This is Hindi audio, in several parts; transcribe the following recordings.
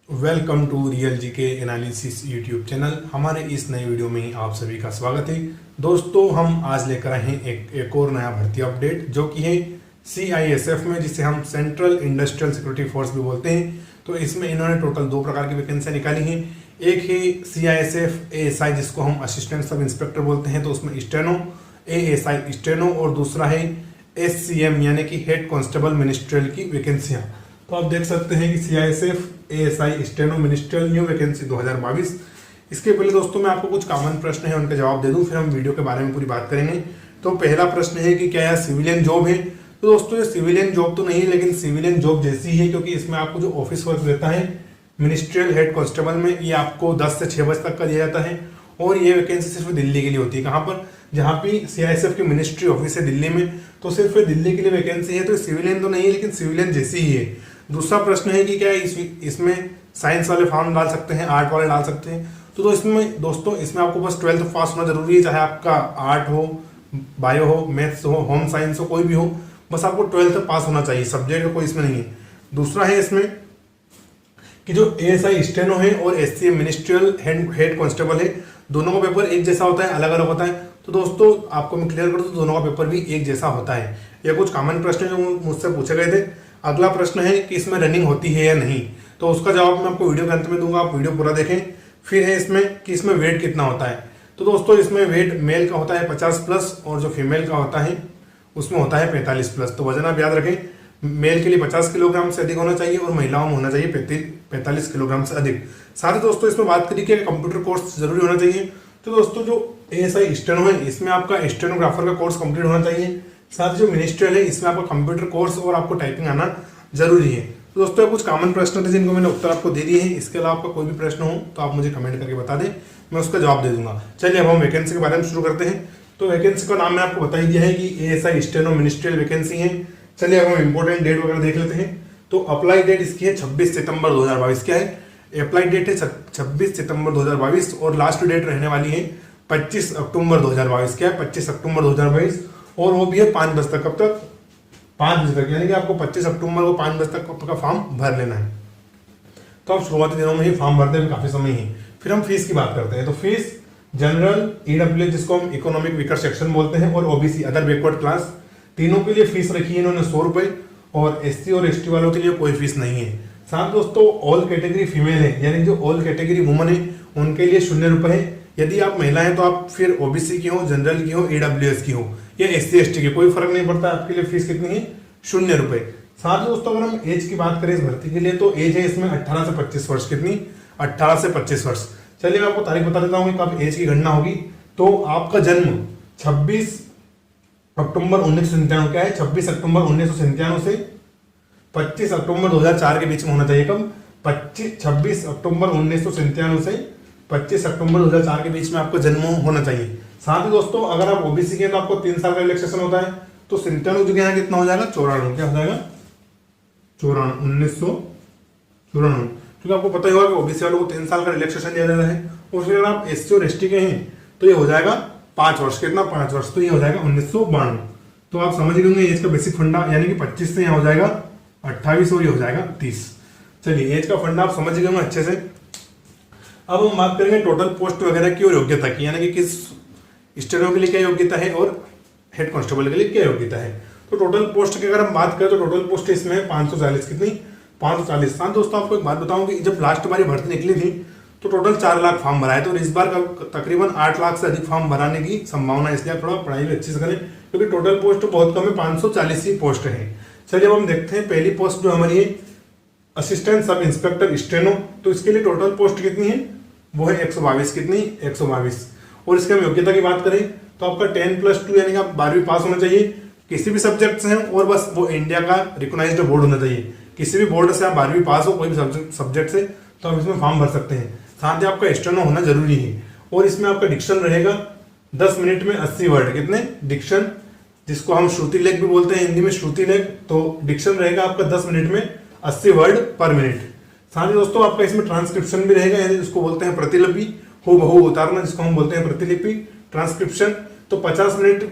वेलकम टू रियल जी के एनालिसिस यूट्यूब चैनल। हमारे इस नए वीडियो में आप सभी का स्वागत है। दोस्तों, हम आज लेकर आए हैं एक और नया भर्ती अपडेट जो कि है CISF में, जिसे हम सेंट्रल इंडस्ट्रियल सिक्योरिटी फोर्स भी बोलते हैं। तो इसमें इन्होंने टोटल 2 प्रकार की वैकेंसियां निकाली हैं। एक है CISF ASI, जिसको हम असिस्टेंट सब इंस्पेक्टर बोलते हैं, तो उसमें स्टेनो ASI स्टेनो, और दूसरा है SCM यानी कि हेड कांस्टेबल मिनिस्ट्रियल की वैकेंसियां। तो आप देख सकते हैं कि CISF ASI steno ministerial new vacancy 2022। इसके पहले दोस्तों मैं आपको कुछ कॉमन प्रश्न है उनके जवाब दे दूं, फिर हम वीडियो के बारे में पूरी बात करेंगे। तो पहला प्रश्न है कि क्या यह सिविलियन जॉब है? तो दोस्तों ये सिविलियन जॉब तो नहीं है, लेकिन सिविलियन जॉब जैसी है, क्योंकि इसमें आपको जो ऑफिस वर्क रहता है मिनिस्ट्रियल हेड कांस्टेबल में, ये आपको 10 से 6 बजे तक का दिया जाता है। और ये वैकेंसी सिर्फ दिल्ली के लिए होती है। कहाँ पर? जहाँ पे CISF की मिनिस्ट्री ऑफिस है दिल्ली में, तो सिर्फ दिल्ली के लिए वैकेंसी है। तो सिविलियन तो नहीं है, लेकिन सिविलियन जैसी ही है। दूसरा प्रश्न है कि क्या इसमें साइंस वाले फॉर्म डाल सकते हैं, आर्ट वाले डाल सकते हैं? तो इसमें दोस्तों इसमें आपको बस 12th पास होना जरूरी है, चाहे आपका आर्ट हो, बायो हो, मैथ्स हो, होम साइंस हो, कोई भी हो, बस आपको 12th पास होना चाहिए। सब्जेक्ट कोई इसमें नहीं है। दूसरा है इसमें कि जो ASI स्टेनो है और SCM मिनिस्ट्रियल हेड कांस्टेबल है, दोनों का पेपर एक जैसा होता है, अलग अलग होता है? तो दोस्तों आपको मैं क्लियर कर दूं, दोनों का पेपर भी एक जैसा होता है। ये कुछ कॉमन प्रश्न है जो मुझसे पूछे गए थे। अगला प्रश्न है कि इसमें रनिंग होती है या नहीं, तो उसका जवाब मैं आपको वीडियो के अंत में दूंगा, आप वीडियो पूरा देखें। फिर है इसमें कि इसमें वेट कितना होता है। तो दोस्तों इसमें वेट मेल का होता है 50+, और जो फीमेल का होता है उसमें होता है 45+। तो वजन आप याद रखें, मेल के लिए 50 किलोग्राम से अधिक होना चाहिए और महिलाओं में होना चाहिए 45 किलोग्राम से अधिक। साथ ही दोस्तों इसमें बात करिए कि कंप्यूटर कोर्स जरूरी होना चाहिए। तो दोस्तों जो ASI स्टेनो है, इसमें आपका स्टेनोग्राफर का कोर्स कंप्लीट होना चाहिए। साथ ही जो मिनिस्ट्रियल है, इसमें आपका कंप्यूटर कोर्स और आपको टाइपिंग आना जरूरी है। तो दोस्तों कुछ कॉमन प्रश्न थे जिनको मैंने उत्तर आपको दे दिए हैं। इसके अलावा आपका कोई भी प्रश्न हो तो आप मुझे कमेंट करके बता दें, मैं उसका जवाब दे दूंगा। चलिए अब हम वैकेंसी के बारे में शुरू करते हैं। तो वैकेंसी का नाम मैं आपको बता ही दिया है कि ASI स्टेनो मिनिस्ट्रियल वैकेंसी है। चलिए अब हम इंपॉर्टेंट डेट वगैरह देख लेते हैं। तो अप्लाई डेट इसकी है 26 सितंबर 2022। क्या है? अप्लाई डेट है 26 सितंबर 2022 और लास्ट डेट रहने वाली है 25 अक्टूबर 2022। क्या है? 25 अक्टूबर 2022, और वो भी है 5 बजे तक। कब तक? 5 बजे तक, यानी कि आपको 25 अक्टूबर को 5 बजे तक का फॉर्म भर लेना है। तो आप शुरुआती दिनों में ही फॉर्म भरते हैं, काफी समय ही। फिर हम फीस की बात करते हैं। तो फीस जनरल, EWS जिसको हम इकोनॉमिक वीकर सेक्शन बोलते हैं, और OBC अदर बैकवर्ड क्लास, तीनों के लिए फीस रखी है इन्होंने 100 रुपए, और SC और ST वालों के लिए कोई फीस नहीं है। साथ दोस्तों ऑल कैटेगरी फीमेल है, यानी जो ऑल कैटेगरी वुमन है उनके लिए 0 रुपए है। यदि आप महिला हैं तो आप फिर OBC की हो, जनरल की हो, EWS की हो, या SC ST की, कोई फर्क नहीं पड़ता, आपके लिए फीस कितनी है? 0 रुपए। साथ दोस्तों अगर हम एज की बात करें इस भर्ती के लिए, तो एज है इसमें 18 से 25 वर्ष। कितनी? 18 से 25 वर्ष। चलिए मैं आपको तारीख बता देता हूँ कब एज की गणना होगी। तो आपका जन्म 26 अक्टूबर 1997, क्या है? 26 अक्टूबर 1997 से 25 अक्टूबर 2004 के बीच में होना चाहिए। कब? 26 अक्टूबर 1997 से 25 अक्टूबर 2004 के बीच में आपको जन्म होना चाहिए। साथ ही दोस्तों अगर आप OBC के हैं तो आपको 3 साल का रिलैक्सेशन होता है। तो 97 की जगह कितना हो जाएगा? 94। क्या हो जाएगा? 94, 1994। क्योंकि आपको पता ही होगा कि OBC वालों को 3 साल का रिलैक्सेशन दिया जाता है। और फिर अगर आप SC और ST के हैं तो ये हो जाएगा 5 वर्ष। कितना? 5 वर्ष। तो ये हो जाएगा 1992। तो आप समझ गए एज का बेसिक फंडा, यानी कि 25 से यहाँ हो जाएगा 28 और ये हो जाएगा 30। चलिए एज का फंडा आप समझ गए अच्छे से। अब हम बात करेंगे टोटल पोस्ट वगैरह की और योग्यता की, यानी कि किस स्टेनो के लिए क्या योग्यता है और हेड कांस्टेबल के लिए क्या योग्यता है। तो टोटल पोस्ट की अगर हम बात करें तो टोटल पोस्ट इसमें 540। कितनी? 540। साथ दोस्तों आपको एक बात बताऊं कि जब लास्ट बारी भर्ती निकली थी तो टोटल 4 लाख फॉर्म भराए थे, और इस बार तकरीबन 8 लाख से अधिक फॉर्म भराने की संभावना है। इसलिए आप थोड़ा पढ़ाई भी अच्छे से करें, क्योंकि टोटल पोस्ट बहुत कम है, 540 ही पोस्ट है। चलिए अब हम देखते हैं पहली पोस्ट जो हमारी है असिस्टेंट सब इंस्पेक्टर स्टेनो। तो इसके लिए टोटल पोस्ट कितनी है? वो है 122। कितनी? 122। और इसके हम योग्यता की बात करें तो आपका 10+2 यानी कि आप 12वीं पास होना चाहिए किसी भी सब्जेक्ट से, और बस वो इंडिया का रिकॉग्नाइज्ड बोर्ड होना चाहिए। किसी भी बोर्ड से आप 12वीं पास हो कोई भी सब्जेक्ट से, तो आप इसमें फॉर्म भर सकते हैं। साथ ही आपका स्टेनो होना जरूरी है, और इसमें आपका डिक्शन रहेगा 10 मिनट में 80 वर्ड। कितने? डिक्शन, जिसको हम श्रुति लेख भी बोलते हैं हिंदी में, श्रुति लेख। तो डिक्शन रहेगा आपका 10 मिनट में 80 वर्ड पर मिनट। साथ ही दोस्तों आपका इसमें ट्रांसक्रिप्शन भी रहेगा, यानी जिसको बोलते हैं प्रतिलिपि, हूबहू उतारना जिसको हम बोलते हैं प्रतिलिपि, ट्रांसक्रिप्शन। तो 50 मिनट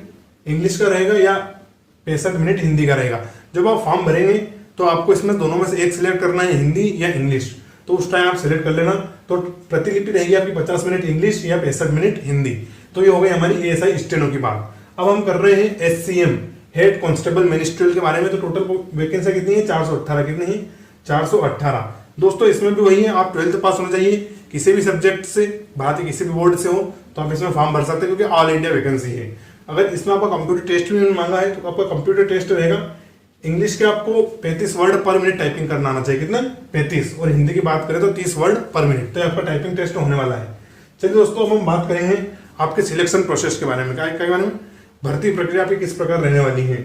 इंग्लिश का रहेगा या 65 मिनट हिंदी का रहेगा। जब आप फॉर्म भरेंगे तो आपको इसमें दोनों में से एक सिलेक्ट करना है, हिंदी या इंग्लिश। तो उस टाइम आप सिलेक्ट कर लेना। तो प्रतिलिपि रहेगी आपकी 50 मिनट इंग्लिश या 65 मिनट हिंदी। तो ये हो गई हमारी एएसआई स्टेनो की बात। अब हम कर रहे हैं एससीएम हेड कांस्टेबल मिनिस्ट्रियल के बारे में। तो टोटल वैकेंसी कितनी है? 418। कितनी है? 418। दोस्तों इसमें भी वही है, आप 12th पास होना चाहिए किसी भी सब्जेक्ट से, बात किसी भी बोर्ड से हो तो आप इसमें फॉर्म भर सकते हैं, क्योंकि ऑल इंडिया वैकेंसी है। अगर इसमें आपका कंप्यूटर टेस्ट भी मांगा है तो आपका कंप्यूटर टेस्ट रहेगा इंग्लिश के, आपको 35 वर्ड पर मिनट टाइपिंग करना आना चाहिए। कितना? 35। और हिंदी की बात करें तो 30 वर्ड पर मिनट। तो आपका टाइपिंग टेस्ट होने वाला है। चलिए दोस्तों, अब हम बात करेंगे आपके सिलेक्शन प्रोसेस के बारे में। क्या बारे में? भर्ती प्रक्रिया आपकी किस प्रकार रहने वाली है।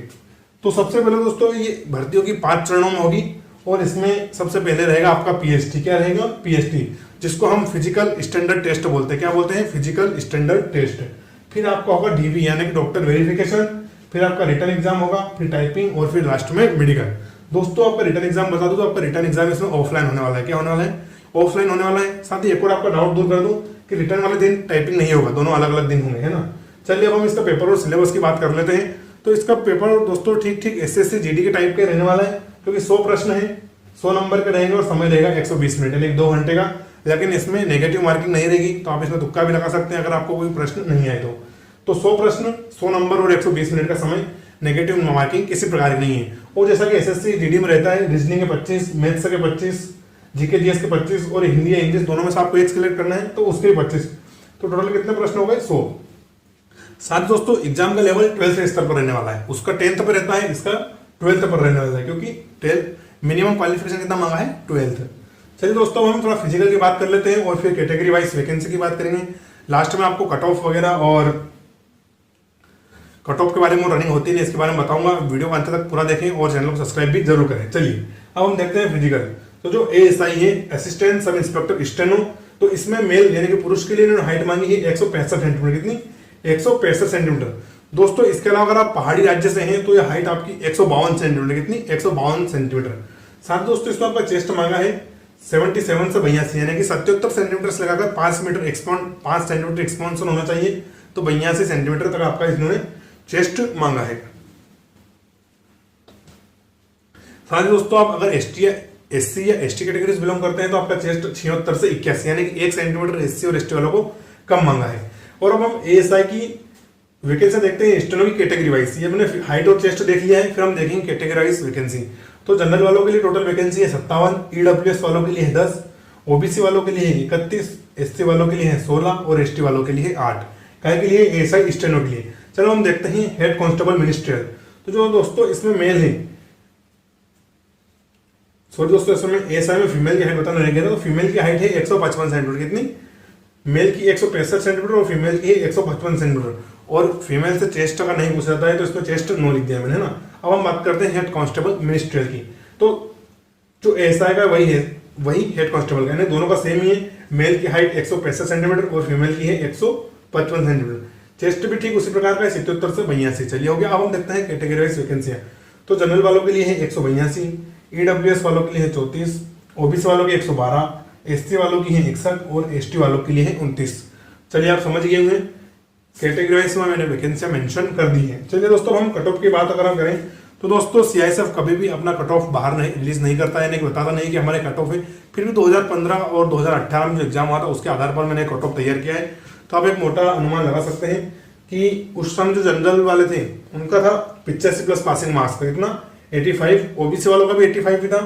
तो सबसे पहले दोस्तों ये भर्तियों की 5 चरणों में होगी, और इसमें सबसे पहले रहेगा आपका पीएसटी। क्या रहेगा? पीएसटी, जिसको हम फिजिकल स्टैंडर्ड टेस्ट बोलते हैं। क्या बोलते हैं? Physical standard test. फिर आपका होगा डीवी यानी कि डॉक्टर वेरिफिकेशन, फिर आपका रिटर्न एग्जाम होगा, फिर टाइपिंग, और फिर लास्ट में मेडिकल। दोस्तों आपका रिटर्न एग्जाम बता दूं तो आपका रिटर्न एग्जाम इसमें ऑफलाइन होने वाला है। क्या होने वाला है? ऑफलाइन होने वाला है। साथ ही एक और आपका डाउट दूर कर दूं कि रिटर्न वाले दिन टाइपिंग नहीं होगा, दोनों अलग अलग दिन होंगे, है ना। चलिए अब हम इसका पेपर और सिलेबस की बात कर लेते हैं। तो इसका पेपर दोस्तों ठीक एसएससी जीडी के टाइप के रहने वाला है, क्योंकि 100 प्रश्न है, 100 नंबर के रहेंगे, और समय रहेगा 120 मिनट यानी 2 घंटे का। लेकिन इसमें नेगेटिव मार्किंग नहीं रहेगी, तो आप इसमें तुक्का भी लगा सकते हैं अगर आपको कोई प्रश्न नहीं आए तो 100 प्रश्न, 100 नंबर और 120 मिनट का समय, नेगेटिव मार्किंग किसी प्रकार की नहीं है। और जैसा कि एसएससी जीडी में रहता है, रीजनिंग के 25, मैथ्स के 25, जीके जीएस के 25, और हिंदी या इंग्लिश दोनों में से आपको एक सिलेक्ट करना है तो उसके 25। तो टोटल कितने प्रश्न हो गए? 100। साथ दोस्तों एग्जाम का लेवल 12th स्तर पर रहने वाला है। उसका 10th पर रहता है, इसका 12th पर रहने वाला है, क्योंकि 12 मिनिमम क्वालिफिकेशन कितना मांगा है? 12th। चलिए दोस्तों हम थोड़ा फिजिकल की बात कर लेते हैं, और फिर कैटेगरी वाइज वैकेंसी की बात करेंगे। लास्ट में आपको कट ऑफ वगैरह और कट ऑफ के बारे में रनिंग होती है इसके बारे में बताऊंगा। वीडियो को अंत तक पूरा देखें और चैनल को सब्सक्राइब भी जरूर करें। चलिए अब हम देखते हैं फिजिकल। तो जो एएसआई है, असिस्टेंट सब इंस्पेक्टर स्टेनो, तो इसमें मेल यानी कि पुरुष के लिए इन्होंने हाइट मांगी है 165 सेंटीमीटर। कितनी? 165 सेंटीमीटर। दोस्तों इसके अलावा अगर आप पहाड़ी राज्य से हैं तो यह हाइट आपकी 152 सेंटीमीटर। कितनी? 152 सेंटीमीटर। साथ दोस्तों इसमें आपका चेस्ट मांगा है 77 से 82 यानी कि 77 सेंटीमीटर से लगाकर 5 सेंटीमीटर एक्सपांशन होना चाहिए। तो 82 सेंटीमीटर तक आपका इन्होंने चेस्ट मांगा है। साथ ही दोस्तों आप अगर एससी या एसटी कैटेगरी से बिलोंग करते हैं तो आपका चेस्ट 76 से 81 यानी कि 1 सेंटीमीटर एससी और एसटी वालों को कम मांगा है। और अब हम एएसआई की वैकेंसी देखते हैं स्टेनो की कैटेगरी वाइज। ये हमने हाइट और चेस्ट देख लिया है, फिर हम देखेंगे कैटेगरी वाइज वैकेंसी। तो जनरल वालों के लिए टोटल वैकेंसी है 57, ईडब्ल्यूएस वालों के लिए है 10, ओबीसी वालों के लिए है 31, एससी वालों के लिए है 16 और एसटी वालों के लिए है 8। क्या के लिए? एएसआई स्टेनो के लिए। चलो हम देखते हैं हेड कांस्टेबल मिनिस्ट्रियल। तो जो दोस्तों इसमें मेल है, सॉरी दोस्तों इसमें एएसआई में फीमेल की हाइट बताना रह गया था। तो फीमेल की हाइट है 155 सेंटीमीटर। कितनी? मेल की 165 सेंटीमीटर और फीमेल की 155 सेंटीमीटर। और फीमेल से चेस्ट अगर नहीं पूछा जाता है तो इसमें चेस्ट नो लिख दिया मैंने, है ना। अब हम बात करते हैं हेड कांस्टेबल मिनिस्ट्रियल की। तो जो एएसआई का वही हेड कांस्टेबल का, दोनों का सेम ही है। मेल की हाइट 165 सेंटीमीटर और फीमेल की है 155 सेंटीमीटर। चेस्ट भी ठीक उसी प्रकार का है 77 से 82। चलिए हो गया। अब हम देखते हैं कैटेगरी वाइज वैकेंसियां। तो जनरल वालों के लिए है 182, ईडब्ल्यूएस वालों के लिए है 34, ओबीसी वालों की 112, एससी वालों की है 61 और एसटी वालों के लिए है 29। चलिए आप समझ गए होंगे कैटेगरी वाइज में मैंने वैकेंसियां मेंशन कर दी है। चलिए दोस्तों हम कट ऑफ की बात अगर हम करें तो दोस्तों सीआईएसएफ कभी भी अपना कट ऑफ बाहर नहीं रिलीज नहीं करता है, यानी कि बताता नहीं कि हमारे कट ऑफ है। फिर भी 2015 और 2018 में जो एग्जाम हुआ था उसके आधार पर मैंने कट ऑफ तैयार किया है। तो आप एक मोटा अनुमान लगा सकते हैं कि उस समय जो जनरल वाले थे उनका था 85 प्लस पासिंग मार्क्स का। कितना? 85। ओबीसी वालों का भी 85 ही था,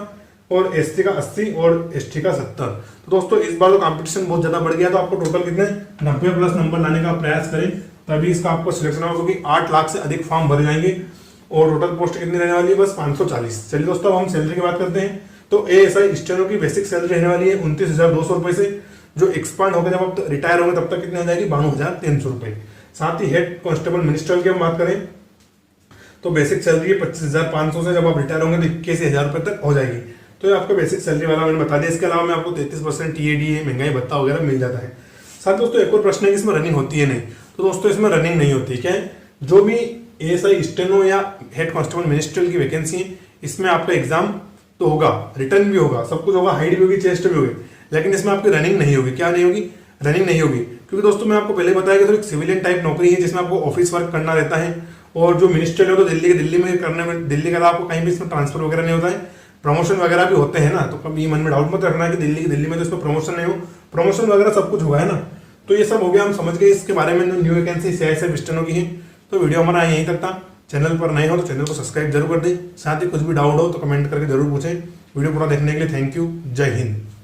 और एससी का 80 और एसटी का 70। तो दोस्तों इस बार तो कंपटीशन बहुत ज्यादा बढ़ गया, तो आपको टोटल कितने 90 प्लस नंबर लाने का प्रयास करें, तभी इसका आपको सिलेक्शन होगा, क्योंकि 8 लाख से अधिक फॉर्म भरे जाएंगे। और टोटल पोस्ट कितनी रहने वाली है? बस 540। चलिए दोस्तों अब हम सैलरी की बात करते हैं। तो एएसआई स्टेनो की बेसिक सैलरी रहने वाली है 29,200 रुपए से, जो एक्सपांड होकर जब आप रिटायर होंगे तब तक कितनी हो जाएगी? 92,300 रुपए। साथ ही हेड कांस्टेबल मिनिस्ट्रियल की हम बात करें तो बेसिक सैलरी है 25,500 से, जब आप रिटायर होंगे तो 21,000 रुपए तक हो जाएगी। तो ये आपका बेसिक सैलरी वाला मैंने बता दिया। इसके अलावा मैं आपको 33% टीएडीए महंगाई भत्ता वगैरह मिल जाता है। साथ दोस्तों एक और प्रश्न है कि इसमें रनिंग होती है नहीं, तो दोस्तों इसमें रनिंग नहीं होती। क्या है? जो भी एएसआई स्टेनो या हेड कांस्टेबल मिनिस्ट्रियल की वैकेंसी है इसमें आपका एग्जाम तो होगा, रिटर्न भी होगा, सब कुछ होगा, हाइट भी होगी, चेस्ट भी होगी, लेकिन इसमें आपकी रनिंग नहीं होगी। क्या नहीं होगी? रनिंग नहीं होगी, क्योंकि दोस्तों मैं आपको पहले बताया कि तो एक सिविलियन टाइप नौकरी है जिसमें आपको ऑफिस वर्क करना रहता है। और जो मिनिस्ट्रियल है तो दिल्ली में करने में, दिल्ली के अलावा आपको कहीं भी इसमें ट्रांसफर वगैरह नहीं होता है। प्रमोशन वगैरह भी होते हैं ना, तो कभी मन में डाउट मत रखना कि दिल्ली में तो इसमें प्रमोशन नहीं हो, प्रमोशन वगैरह सब कुछ हुआ है ना। तो ये सब हो गया, हम समझ गए इसके बारे में, न्यू वैकेंसी CISF स्टेनो की है। तो वीडियो हमारा यहीं तक था। चैनल पर नए हो तो चैनल को सब्सक्राइब जरूर कर दें, साथ ही कुछ भी डाउट हो तो कमेंट करके जरूर पूछें। वीडियो पूरा देखने के लिए थैंक यू। जय हिंद।